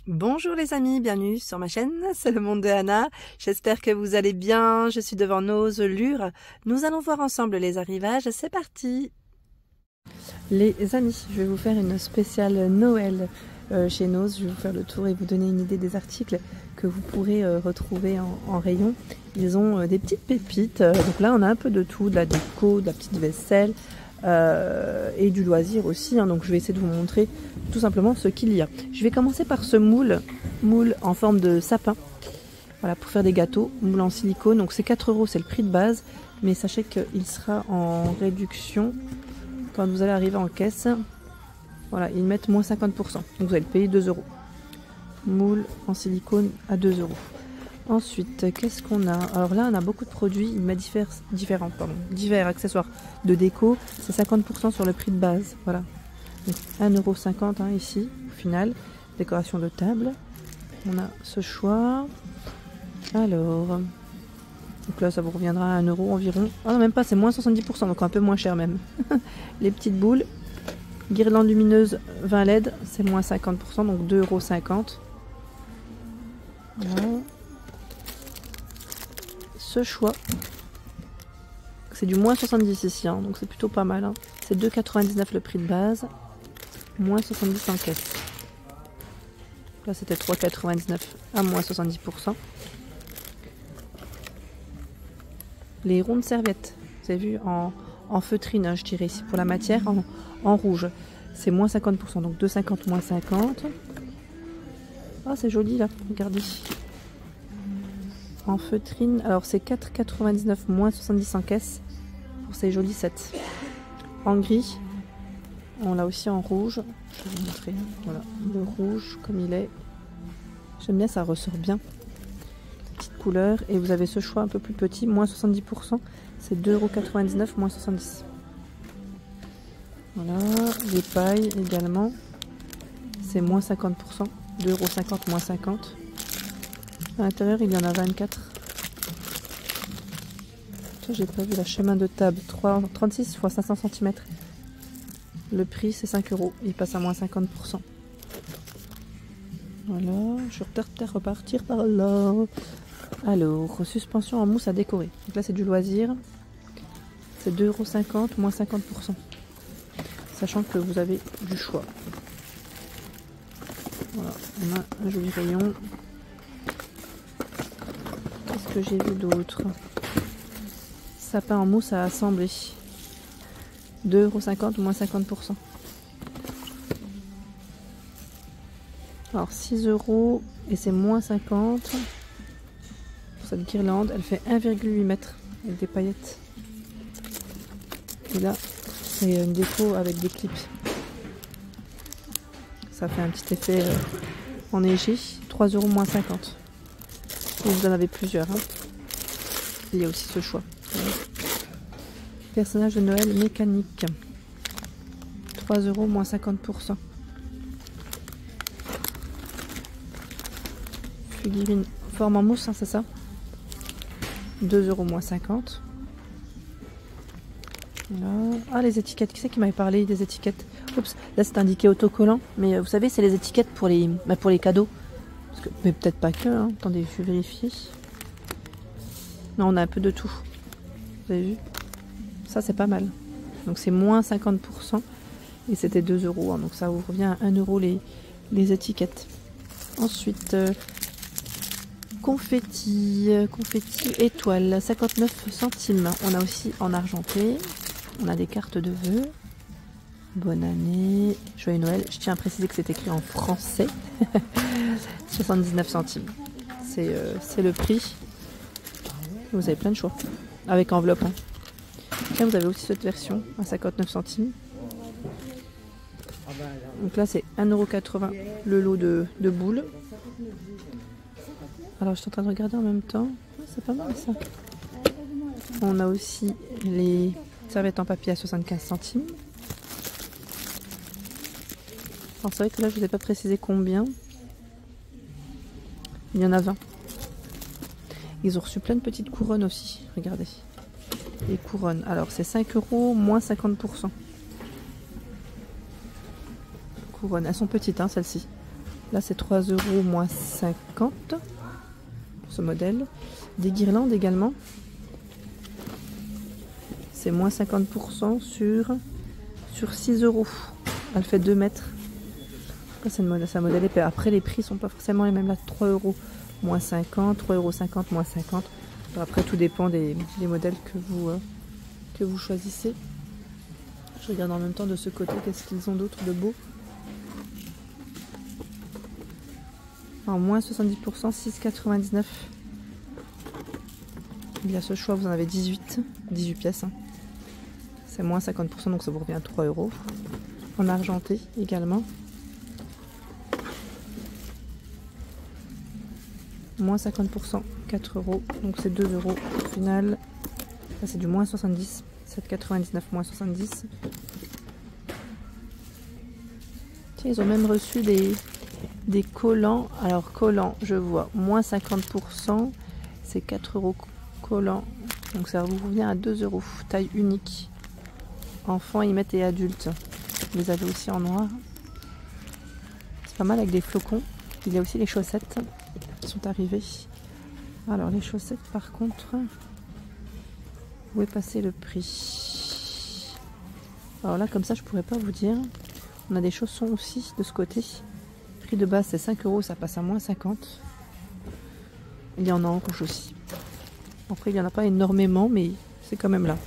Bonjour les amis, bienvenue sur ma chaîne, c'est le monde de Anna. J'espère que vous allez bien, je suis devant Nose Lure. Nous allons voir ensemble les arrivages, c'est parti. Les amis, je vais vous faire une spéciale Noël chez Nose. Je vais vous faire le tour et vous donner une idée des articles que vous pourrez retrouver en rayon. Ils ont des petites pépites, donc là on a un peu de tout, de la déco, de la petite vaisselle. Et du loisir aussi, hein. Donc je vais essayer de vous montrer tout simplement ce qu'il y a. Je vais commencer par ce moule en forme de sapin, voilà, pour faire des gâteaux, moule en silicone. Donc c'est 4 €, c'est le prix de base, mais sachez qu'il sera en réduction quand vous allez arriver en caisse. Voilà, ils mettent moins 50%, donc vous allez le payer 2 €. Moule en silicone à 2 €. Ensuite, qu'est-ce qu'on a? Alors là, on a beaucoup de produits, il met divers accessoires de déco. C'est 50% sur le prix de base. Voilà. Donc 1,50 € ici, au final. Décoration de table. On a ce choix. Alors, donc là, ça vous reviendra à 1 € environ. Ah non, même pas, c'est moins 70%, donc un peu moins cher même. Les petites boules. Guirlande lumineuse 20 LED, c'est moins 50%, donc 2,50 €. Voilà. Ce choix, c'est du moins 70 ici, hein, donc c'est plutôt pas mal, hein. C'est 2,99 € le prix de base, moins 70 en caisse. Là c'était 3,99 € à moins 70%. Les rondes serviettes, vous avez vu, en feutrine, hein, je dirais ici pour la matière, en rouge, c'est moins 50%, donc 2,50 moins 50. Ah, c'est joli là, regardez. En feutrine, alors c'est 4,99 moins 70 en caisse pour ces jolis sets. En gris, on l'a aussi en rouge. Je vais vous montrer, voilà, le rouge comme il est. J'aime bien, ça ressort bien. Petite couleur, et vous avez ce choix un peu plus petit, moins 70%, c'est 2,99 € moins 70. Voilà, les pailles également, c'est moins 50%, 2,50 € moins 50. À l'intérieur, il y en a 24. J'ai pas vu la chemin de table. 36 x 500 cm. Le prix, c'est 5 €. Il passe à moins 50%. Voilà. Je vais peut-être repartir par là. Alors, suspension en mousse à décorer. Donc là, c'est du loisir. C'est 2,50 € moins 50%. Sachant que vous avez du choix. Voilà. On a un joli rayon. Qu'est-ce que j'ai vu d'autre? Sapin en mousse à assembler. 2,50 € moins 50%. Alors 6 € et c'est moins 50. Pour cette guirlande, elle fait 1,8 m avec des paillettes. Et là, c'est une déco avec des clips. Ça fait un petit effet enneigé. 3 € moins 50. Et vous en avez plusieurs, hein. Il y a aussi ce choix. Personnage de Noël mécanique. 3 € moins 50%. Figurine forme en mousse, hein, c'est ça? 2 € moins 50. Voilà. Ah, les étiquettes. Qui c'est qui m'avait parlé des étiquettes? Oups, là c'est indiqué autocollant. Mais vous savez, c'est les étiquettes pour les cadeaux. Parce que, mais peut-être pas que, hein. Attendez, je vais vérifier. Non, on a un peu de tout. Vous avez vu? Ça, c'est pas mal. Donc, c'est moins 50%. Et c'était 2 €. Hein, donc, ça vous revient à 1 € les étiquettes. Ensuite, confetti étoile, 59 centimes. On a aussi en argenté. On a des cartes de vœux. Bonne année, joyeux Noël. Je tiens à préciser que c'est écrit en français. 79 centimes. C'est le prix. Vous avez plein de choix. Avec enveloppe. Hein. Là, vous avez aussi cette version à 59 centimes. Donc là, c'est 1,80 € le lot de boules. Alors, je suis en train de regarder en même temps. C'est pas mal ça. On a aussi les serviettes en papier à 75 centimes. Alors, c'est vrai que là, je ne vous ai pas précisé combien. Il y en a 20. Ils ont reçu plein de petites couronnes aussi. Regardez. Les couronnes. Alors, c'est 5 € moins 50%. Couronnes. Elles sont petites, hein, celles-ci. Là c'est 3 € moins 50 pour ce modèle. Des guirlandes également. C'est moins 50% sur 6 €. Elle fait 2 mètres. C'est un modèle épais. Après les prix sont pas forcément les mêmes. Là 3 € moins 50, 3,50 € moins 50. Après tout dépend des modèles que vous choisissez. Je regarde en même temps de ce côté qu'est-ce qu'ils ont d'autre de beau. En moins 70%, 6,99 €. Il y a ce choix, vous en avez 18 pièces. Hein. C'est moins 50%, donc ça vous revient à 3 €. En argenté également. Moins 50%, 4 €, donc c'est 2 € au final. Ça c'est du moins 70, 7,99 moins 70. Tiens, ils ont même reçu des collants. Alors collants, je vois, moins 50%, c'est 4 € collants. Donc ça vous revient à 2 €, taille unique. Enfants, ils mettent et adultes. Vous les avez aussi en noir. C'est pas mal avec des flocons. Il y a aussi les chaussettes qui sont arrivées. Alors les chaussettes par contre, où est passé le prix? Alors là comme ça je pourrais pas vous dire. On a des chaussons aussi de ce côté. Prix de base c'est 5 €, ça passe à moins 50. Il y en a en rouge aussi. Après il n'y en a pas énormément mais c'est quand même là.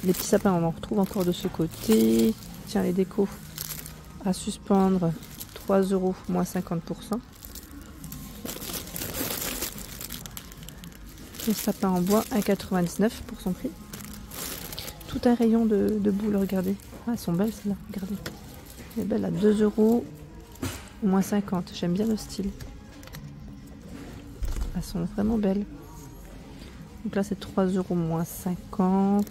Les petits sapins on en retrouve encore de ce côté. Tiens les décos à suspendre, 3 € moins 50%. Le sapin en bois, 1,99 € pour son prix. Tout un rayon de boules, regardez. Ah, elles sont belles celles-là, regardez. Elle est belle à 2 € moins 50. J'aime bien le style. Elles sont vraiment belles. Donc là, c'est 3 € moins 50.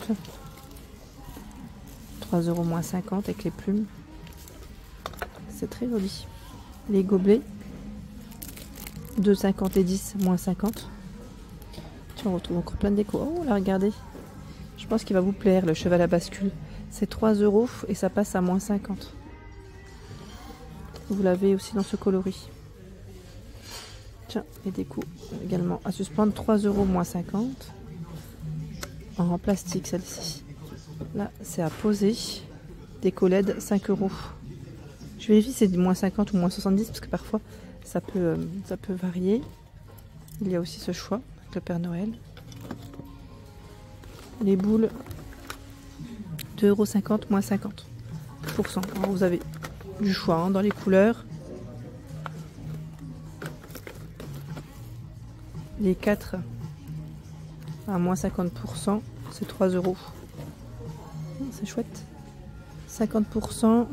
3 € moins 50 avec les plumes. C'est très joli. Les gobelets, 2,50 et 10 moins 50. On retrouve encore plein de déco. Oh là regardez, je pense qu'il va vous plaire le cheval à bascule. C'est 3 € et ça passe à moins 50. Vous l'avez aussi dans ce coloris. Tiens, les déco également à suspendre, 3 € moins 50. En plastique celle-ci. Là c'est à poser. Déco LED 5 €. Je vérifie si c'est du moins 50 ou moins 70 parce que parfois ça peut varier. Il y a aussi ce choix. Le Père Noël. Les boules 2,50 € moins 50%. Alors vous avez du choix hein, dans les couleurs. Les 4 à moins 50%, c'est 3 €. C'est chouette. 50%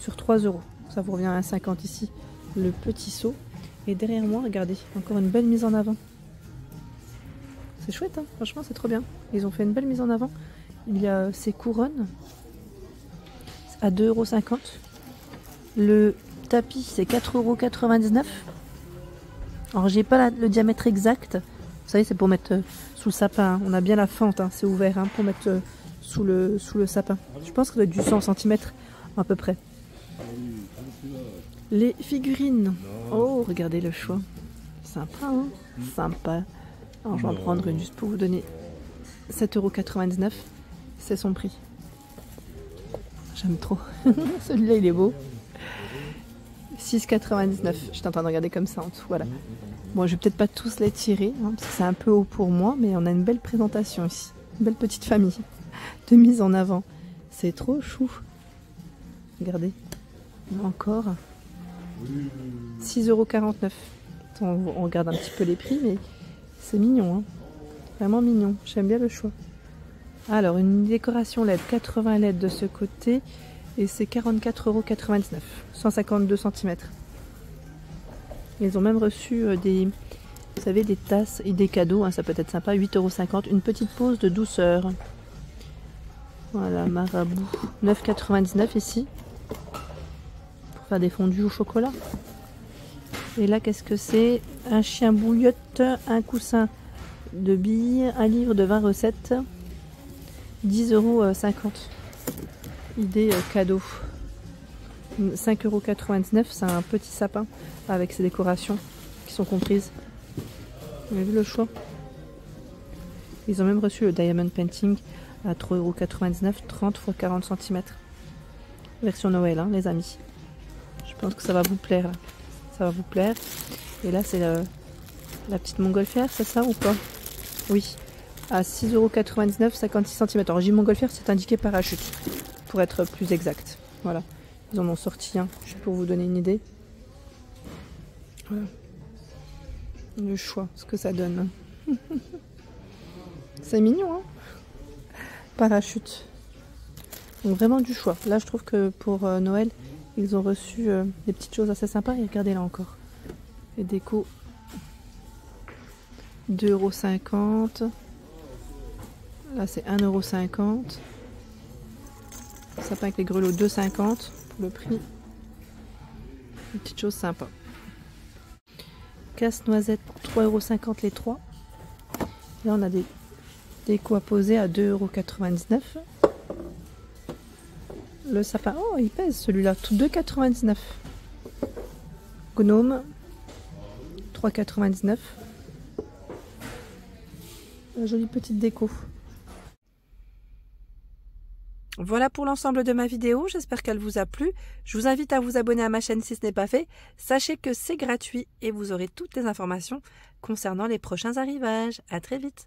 sur 3 €. Ça vous revient à 1,50 € ici. Le petit seau. Et derrière moi, regardez, encore une belle mise en avant. C'est chouette, hein, franchement, c'est trop bien. Ils ont fait une belle mise en avant. Il y a ces couronnes à 2,50 €. Le tapis, c'est 4,99 €. Alors, j'ai pas le diamètre exact. Vous savez, c'est pour mettre sous le sapin. Hein. On a bien la fente, hein, c'est ouvert hein, pour mettre sous le sapin. Je pense que ça doit être du 100 cm à peu près. Les figurines. Oh, regardez le choix. Sympa, hein, sympa. Alors, je vais en prendre une juste pour vous donner 7,99 €. C'est son prix. J'aime trop. Celui-là, il est beau. 6,99 €. J'étais en train de regarder comme ça en dessous. Voilà. Bon, je vais peut-être pas tous les tirer, hein, parce que c'est un peu haut pour moi, mais on a une belle présentation ici. Une belle petite famille de mise en avant. C'est trop chou. Regardez. Encore. 6,49 €. On regarde un petit peu les prix, mais c'est mignon. Hein. Vraiment mignon. J'aime bien le choix. Alors, une décoration LED, 80 LED de ce côté. Et c'est 44,99 €. 152 cm. Ils ont même reçu des, vous savez, des tasses et des cadeaux. Hein, ça peut être sympa. 8,50 €. Une petite pause de douceur. Voilà, marabout. 9,99 € ici. Pour faire des fondus au chocolat. Et là, qu'est-ce que c'est? Un chien bouillotte, un coussin de billes, un livre de 20 recettes. 10,50 €. Idée cadeau. 5,99 €, c'est un petit sapin avec ses décorations qui sont comprises. Vous avez vu le choix? Ils ont même reçu le Diamond Painting à 3,99 €, 30 x 40 cm. Version Noël, hein, les amis. Je pense que ça va vous plaire. Là. Ça va vous plaire. Et là, c'est la petite montgolfière, c'est ça ou pas? Oui. À 6,99 €, 56 cm. Alors, j'ai montgolfière, c'est indiqué parachute, pour être plus exact. Voilà. Ils en ont sorti un, juste pour vous donner une idée. Voilà. Le choix, ce que ça donne. C'est mignon, hein? Parachute. Donc vraiment du choix. Là, je trouve que pour Noël, ils ont reçu des petites choses assez sympas. Et regardez là encore. Les décos. 2,50 €. Là, c'est 1,50 €. Sapin avec les grelots, 2,50 € pour le prix. Une petite chose sympa. Casse-noisette pour 3,50 € les 3. Là, on a des décos à poser à 2,99 €. Le sapin, oh, il pèse celui-là, tout 2,99 €. Gnome, 3,99 €. La jolie petite déco. Voilà pour l'ensemble de ma vidéo, j'espère qu'elle vous a plu. Je vous invite à vous abonner à ma chaîne si ce n'est pas fait. Sachez que c'est gratuit et vous aurez toutes les informations concernant les prochains arrivages. À très vite.